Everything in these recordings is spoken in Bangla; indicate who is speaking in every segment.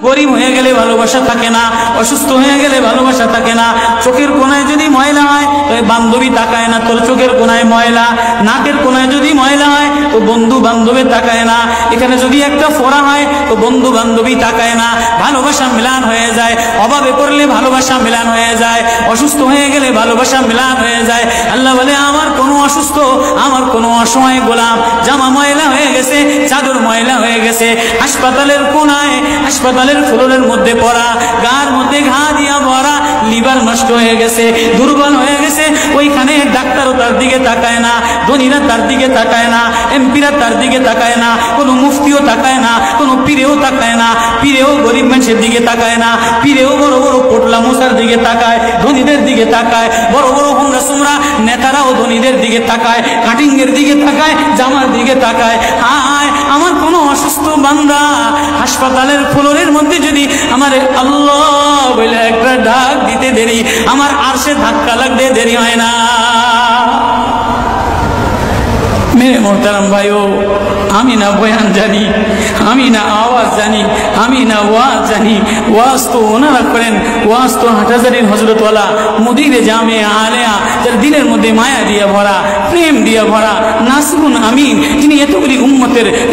Speaker 1: গরিব হয়ে গেলে ভালোবাসা থাকে না, অসুস্থ হয়ে গেলে ভালোবাসা থাকে না। চোখের কোনায় যদি ময়লা হয় তো বান্ধবী তাকায় না, তোর চোখের কোনায় ময়লা। নাকের কোনায় যদি ময়লা হয় তো বন্ধু বান্ধবী তাকায় না। এখানে যদি একটা ফোড়া হয় তো বন্ধু বান্ধবী তাকায় না। ভালোবাসা মিলান হয়ে যায়, অভাবে পড়লে ভালোবাসা মিলান হয়ে যায়, অসুস্থ হয়ে গেলে ভালোবাসা মিলান হয়ে যায়। আল্লাহ বলে আমার কোনো অসুস্থ, আমার কোনো অসহায় গোলাম জামা ময়লা হয়ে গেছে, চাদর ময়লা হয়ে গেছে, হাসপাতালের কোনায় হাসপাতালের ফ্লোরের মধ্যে পড়া, গার মধ্যে ঘা দিয়া ভরা, লিভার নষ্ট হয়ে গেছে, দুর্বল হয়ে গেছে, ওইখানে ডাক্তারও তার দিকে তাকায় না, ধনীরা তার দিকে তাকায় না, এমপিরা তার দিকে তাকায় না, কোনো মুফতিও তাকায় না, কোনো পীরেও তাকায় না, পীরেও গরিব মানুষের দিকে তাকায় না, পীরেও বড় বড় পোটলা মশার দিকে তাকায়, ধনীদের দিকে তাকায়, বড় বড় হোমরা সোমরা নেতারাও ধনীদের দিকে তাকায়, কাটিং এর দিকে তাকায়, জামার দিকে তাকায়। হায় আমার কোনো অসুস্থ বান্দা হাসপাতালের ফ্লোরের মধ্যে যদি আমার আল্লাহ বলে একটা ডাক দিতে দেরি, আমার আরশে ধাক্কা লাগতে দেরি হয় না। মেরে মোহতারাম ভাইও, আমি না বয়ান জানি, আমি না আওয়াজ জানি, আমি না ওয়াজ জানি, ওয়াজ তো ওনারা করেন, ওয়াজ তো হাটহাজারির হজরতওয়ালা মুদিরে জামে আলেয়া, যার দিলের মধ্যে মায়া দিয়া ভরা, প্রেম দিয়া ভরা, নাসিরুন আমিন, যিনি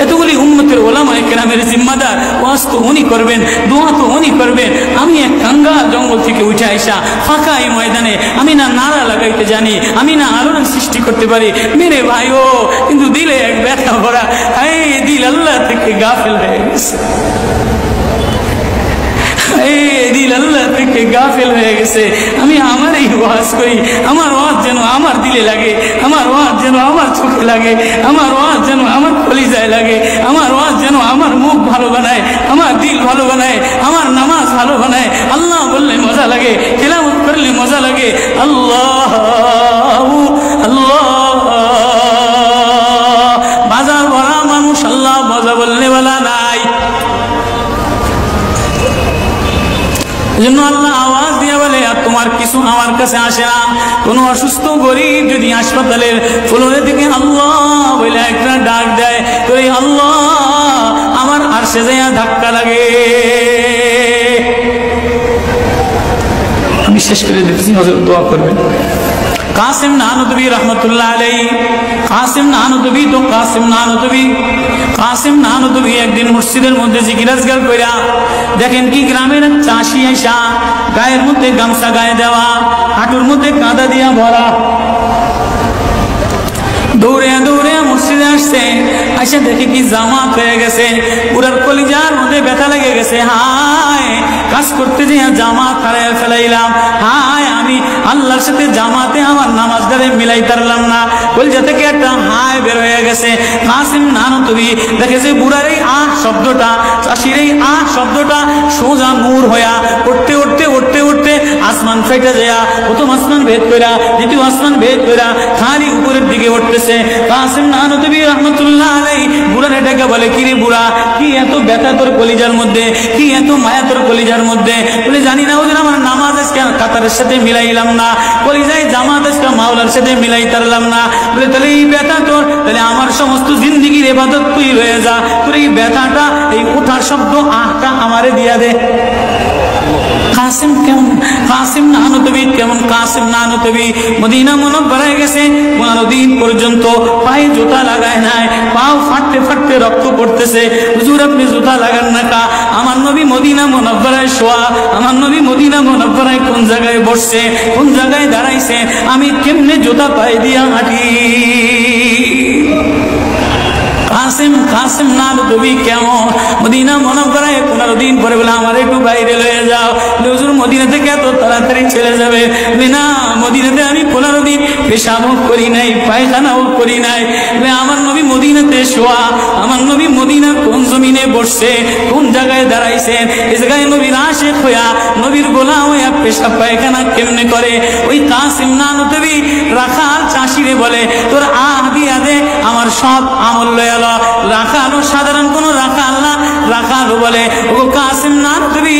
Speaker 1: এতগুলি উম্মতের ওলামায়ে কেরামের জিম্মাদার, ওয়াজ তো উনি করবেন, দোয়া তো উনি করবেন। আমি এক কাঙ্গাল জঙ্গল থেকে উঠে আইসা ফাঁকা এই ময়দানে আমি না নারা লাগাইতে জানি, আমি না আলোড়ন সৃষ্টি করতে পারি। মেরে ভাইও, কিন্তু দিলে এক ব্যথা ভরা, এই দিল আল্লাহ থেকে গাফিল হয়ে গেছে, দিল আল্লাহ থেকে গাফিল হয়ে গেছে। আমি আমার এই ওয়াজ করি, আমার ওয়াজ যেন আমার দিলে লাগে, আমার ওয়াজ যেন আমার চোখে লাগে, আমার ওয়াজ যেন আমার কলিজায় লাগে, আমার ওয়াজ যেন আমার মুখ ভালো বানায়, আমার দিল ভালো বানায়, আমার নামাজ ভালো বানায়। আল্লাহ বললে মজা লাগে, তেলাওয়াত করলে মজা লাগে। আল্লাহ আল্লাহ, বাজার ভরা মানুষ, আল্লাহ মজা বললে বলা নাই। জন্য আল্লাহ আওয়াজ দিয়ে বলে আর তোমার কিছু আমার কাছে আসে না। কোন অসুস্থ গরিব যদি হাসপাতালের ফ্লোরে থেকে আল্লাহ বলে একটা ডাক দেয়, তো এই আল্লাহ আমার আরশে যাইয়া ধাক্কা লাগে। আমি শেষ করে দিচ্ছি, হযরত দোয়া করবেন। কাসিম নানুতুবি রহমতুল্লাহ আলাইহি, কাসিম নানুতুবি তো কাসিম নানুতুবি একদিন মসজিদের মধ্যে জিকির আজকার কইরা দেখেন কি গ্রামের চাষি আইসা গায়ের মধ্যে গামছা গায়ে দেওয়া, হাঁটুর মধ্যে কাদা দিয়া ভরা, দৌড়ে দৌড়ে মসজিদে আসছে। আইসা দেখে কি জামাত হয়ে গেছে, পুরার কলিজার মধ্যে ব্যথা লেগে গেছে। হায়, কাজ করতে যে জামাত হারায় ফেলাইলাম, হায় আমি আল্লাহর সাথে জামাতে আমার নামাজদারে মিলাই পারলাম না। কলিজা থেকে একটা হায় বের হয়ে গেছে। কাসিম নানুতুবি দেখেছে বুড়ার এই আহ শব্দটা, চাষির এই আহ শব্দটা সোজা নূর হইয়া উঠতে উঠতে উঠতে উঠতে আসমান ফেটে যায়, প্রথম আসমান ভেদ কইরা, দ্বিতীয় আসমান ভেদ কইরা খালি উপরের দিকে উঠতেছে। কাসিম নানুতুবি রহমতুল্লাহ আলাইহি বুড়ার এটাকে বলে, কি রে বুড়া, কি এত ব্যথা তোর কলিজার মধ্যে, কি এত মায়া তোর কলিজার মধ্যে? বলে জানি না ওদের আমার নামাজ আজকে কাতারের সাথে মিলাইলাম না, কলিজায় জামাত আজকে মাওলার সাথে মিলাই তারলাম না। বলে তাহলে এই ব্যথা তোর, তাহলে আমার সমস্ত জিন্দিগির ইবাদত তুই হয়ে যা, তোর এই ব্যথাটা, এই উঠার শব্দ আহটা আমারে দিয়া দে। কাসিম কেমন, কাসিম নানুতুবি কেমন? কাসিম নানুতুবি মদিনা মুনাওয়ারায় গেছে, 15 দিন পর্যন্ত পায়ে জুতা লাগায় নাই, পাও ফাটতে ফাটতে রক্ত পড়তেছে। হুজুর আপনি জুতা লাগান না কা? আমার নবী মদিনা মুনাওয়ারায় শোয়া, আমার নবী মদিনা মুনাওয়ারায় কোন জায়গায় বসছে, কোন জায়গায় দাঁড়াইছে, আমি কেমনে জুতা পায়ে দিয়া হাঁটি? কাসিম নানুতুবি কেমন? মদিনা মুনাওয়ারায় 15 দিন পরে বলে আমার একটু বাইরে লয়ে যাও। হুজুর মদিনা থেকে এত তাড়াতাড়ি চলে যাবে? না, মদিনাতে আমি 15 দিন পেশাবও করি নাই, পায়খানাও করি নাই। আমার নবী মদিনাতে শোয়া, আমার নবী মদিনার কোন জমিনে বসছে, কোন জায়গায় দাঁড়াইছেন, এই জায়গায় নবীর আশিক হইয়া, নবীর গোলাম হইয়া পেশাব পায়খানা কেমনে করে? ওই কাসিম নানুতুবি রাখাল চাষিরে বলে, তোর আহ দিয়া দে, আমার সব আমল লয়ে আলো। রাখালও সাধারণ কোন রাখাল না, রাখালও বলে, ও কাসিম নানুতুবি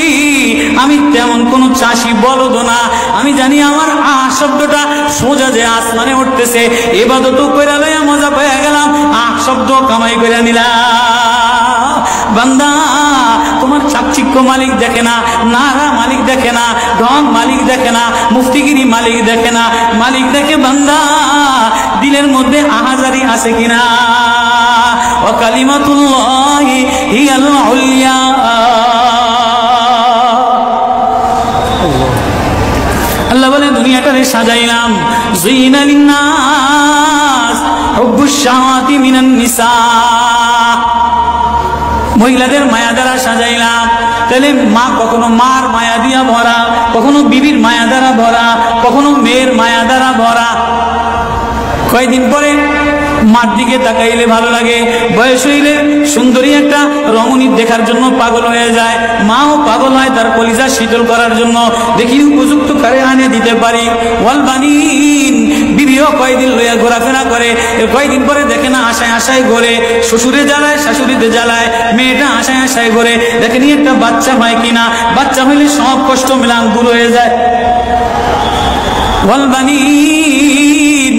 Speaker 1: আমি তেমন কোন চাষি বলদ না, আমি জানি আমার আহ শব্দটা সোজা যে আসমানে উঠতেছে, ইবাদত কইরা লইয়া মজা পেয়ে গেলাম, আহ শব্দ কামাই কইরা নিলাম। বান্দা তোমার চাকচিক্য মালিক দেখে না, নারা মালিক দেখে না, ঢং মালিক দেখে না, মুফতিগিরি মালিক দেখে না, মালিক দেখে বান্দা দিলের মধ্যে আহাজারি আছে কিনা। ওয়া কালিমাতুল্লাহি হিয়াল উলিয়া। আল্লাহ বলে দুনিয়াটারে সাজাইলাম, যুইনা লিন্নাস হুব্বুশ শাহাওয়াতি মিনান নিসা, মহিলাদের মায়া দ্বারা সাজাইলাম। তাহলে মা কখনো মার মায়া দিয়া ভরা, কখনো বিবির মায়া দ্বারা ভরা, কখনো মেয়ের মায়া দ্বারা ভরা। কয়েকদিন পরে মার দিকে তাকাইলে ভালো লাগে, বয়স হইলে সুন্দরী একটা রমণী দেখার জন্য পাগল হয়ে যায়, মাও পাগল হয় তার কলিজা শীতল করার জন্য, দেখি উপযুক্ত কারে আনে দিতে পারি। ওয়াল বানিন, বিবিও কয়েকদিন লইয়া ঘোরাফেরা করে, কয়েকদিন পরে দেখে না আশায় আশায় ঘোরে, শ্বশুরে জ্বালায় শাশুড়িতে জ্বালায়, মেয়েটা আশায় আশায় ঘোরে, দেখেনি একটা বাচ্চা হয় কিনা, বাচ্চা হইলে সব কষ্ট মিলান দূর হয়ে যায়। ওয়াল বানিন,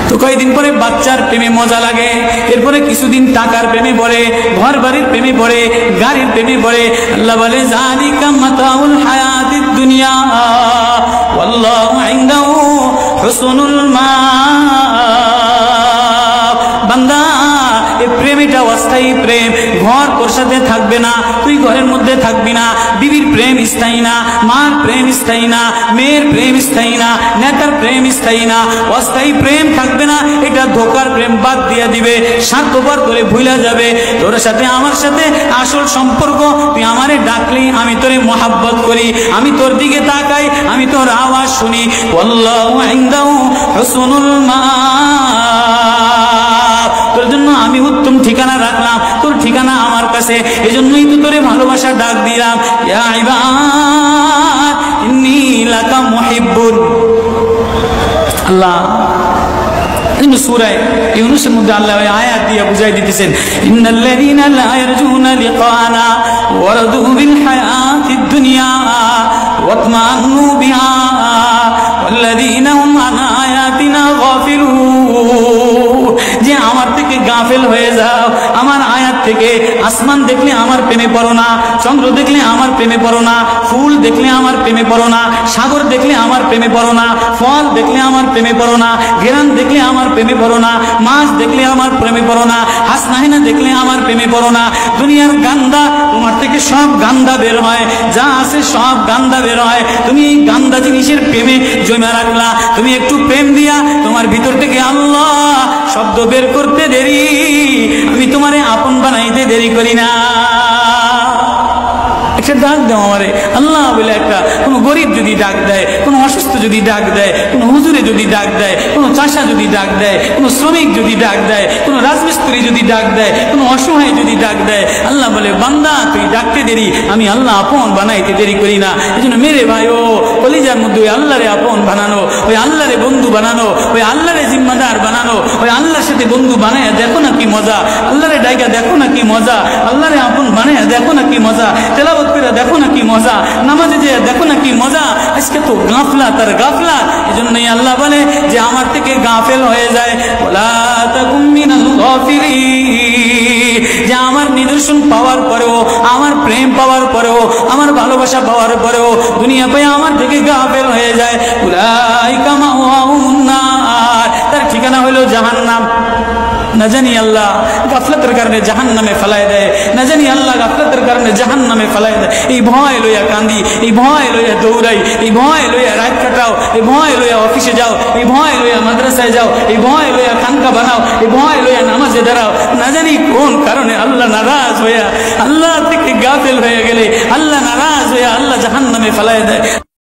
Speaker 1: তো কয়েকদিন পরে বাচ্চার প্রেমে মজা লাগে, এরপরে কিছুদিন টাকার প্রেমে পড়ে, ঘর বাড়ির প্রেমে পড়ে, গাড়ির প্রেমে পড়ে। আল্লাহ বলে যালিকা মাতাউল হায়াতিদ দুনিয়া ওয়াল্লাহু ইনদাহু হুসনুল মাআব। বান্দা এই প্রেম এটা অস্থায়ী প্রেম, ঘর তোর সাথে থাকবে না, তুই ঘরের মধ্যে থাকবি না, বিবির প্রেম স্থায়ী না, মার প্রেম স্থায়ী না, মেয়ের প্রেম স্থায়ী না, নেতার প্রেম স্থায়ী না, অস্থায়ী প্রেম থাকবে না। এটা ধোকার প্রেম বাদ দিয়ে দিবে, স্বার্থপর করে ভুলে যাবে। তোর সাথে আমার সাথে আসল সম্পর্ক, তুই আমারে ডাকলি আমি তোরে মোহাব্বত করি, আমি তোর দিকে তাকাই, আমি তোর আওয়াজ শুনি। আল্লাহু ইনদাহু হুসনুল মাআব, তোর জন্য আমি উত্তম ঠিকানা রাখলাম, তোর ঠিকানা আমার কাছে, এজন্যই তো তোরে ভালোবাসা ডাক দিলাম। ইয়া ইবাদ ইন্নী লাকা মুহিব্বুন। আল্লাহ সূরা ইউনূসের মধ্যে আল্লাহ আয়াত দিয়ে বুঝাই দিতেছেন, ইন্নাল্লাযীনা লা ইয়ারজুনা লিকানা ওয়া রাদু বিল হায়াতিদ দুনিয়া ওয়া তামান্নু বিহা ওয়াল্লাযীনা হুম আন আয়াতিনা গাফিলুন। যে আমার থেকে গাফেল হয়ে যাও, আমার আয়াত থেকে। আসমান দেখলে আমার প্রেমে পড়ো না, চন্দ্র দেখলে আমার প্রেমে পড়ো না, ফুল দেখলে আমার প্রেমে পড়ো না, সাগর দেখলে আমার প্রেমে পড়ো না, ফল দেখলে আমার প্রেমে পড়ো না, ঘেরান দেখলে আমার প্রেমে পড়ো না, মাছ দেখলে আমার প্রেমে পড়ো না, হাসনাহিনা দেখলে আমার প্রেমে পড়ো না। দুনিয়ার গান্দা, তোমার থেকে সব গান্দা বের হয়, যা আছে সব গান্দা বের হয়। তুমি এই গান্দা জিনিসের প্রেমে জমা রাখলা, তুমি একটু প্রেম দিয়া তোমার ভিতর থেকে আল্লাহ শব্দ বের করতে দেরি, আমি তোমারে আপন বানাইতে দেরি করি না। একটা ডাক দাও আমারে আল্লাহ বলে, একটা কোনো গরিব যদি ডাক দেয়, কোনো অসুস্থ যদি ডাক দেয়, কোনো হুজুরে যদি ডাক দেয়, কোনো চাষা যদি ডাক দেয়, কোনো শ্রমিক যদি ডাক দেয়, কোনো রাজমিস্ত্রি যদি ডাক দেয়, কোনো অসহায় যদি ডাক দেয়, আল্লাহ বলে বান্দা তুই ডাকতে দেরি, আমি আল্লাহ আপন বানাইতে দেরি করি না। এই জন্য মেরে ভাই ও কলিজার মধ্যে ওই আল্লাহরে আপন বানানো, ওই আল্লাহরে বন্ধু বানানো, ওই আল্লাহরে জিম্মাদার বানানো, ওই আল্লাহর সাথে বন্ধু বানায় দেখো না কি মজা, আল্লাহরে ডাইকা দেখো না কি মজা, আল্লাহরে আপন বানায় দেখো না কি মজা, তেলাওয়াত করে দেখো না কি মজা, নামাজে যে দেখো না কি মজা। আজকে তো গাফলা তার গাফলা, এজন্যই আল্লাহ বলে যে আমার থেকে গাফেল হয়ে যায়, ওয়ালা তাকুম মিনাল গাফিলিন। যে আমার নিদর্শন পাওয়ার পরেও, আমার প্রেম পাওয়ার পরেও, আমার ভালোবাসা পাওয়ার পরেও দুনিয়া পেয়ে আমার থেকে গাফেল হয়ে যায়, উলাইকা মাওয়াহুমুন নার, তার ঠিকানা হলো জাহান্নাম। না জানি আল্লাহ গাফলতের কারণে জাহান্নামে ফেলায় দেয়, না জানি আল্লাহ গাফলতের কারণে জাহান্নামে ফেলায় দেয়। এই ভয় লইয়া কান্দি, এই ভয় লইয়া দৌড়াই, এই ভয় লইয়া রাত কাটাও, এই ভয় লইয়া অফিসে যাও, এই ভয় লইয়া মাদ্রাসায় যাও, এই ভয় লইয়া খানকা বানাও, এই ভয় লইয়া নামাজে দাঁড়াও। না জানি কোন কারণে আল্লাহ নারাজ হইয়া, আল্লাহ থেকে গাফেল হয়ে গেলে আল্লাহ নারাজ হইয়া আল্লাহ জাহান্নামে ফেলায় দেয়।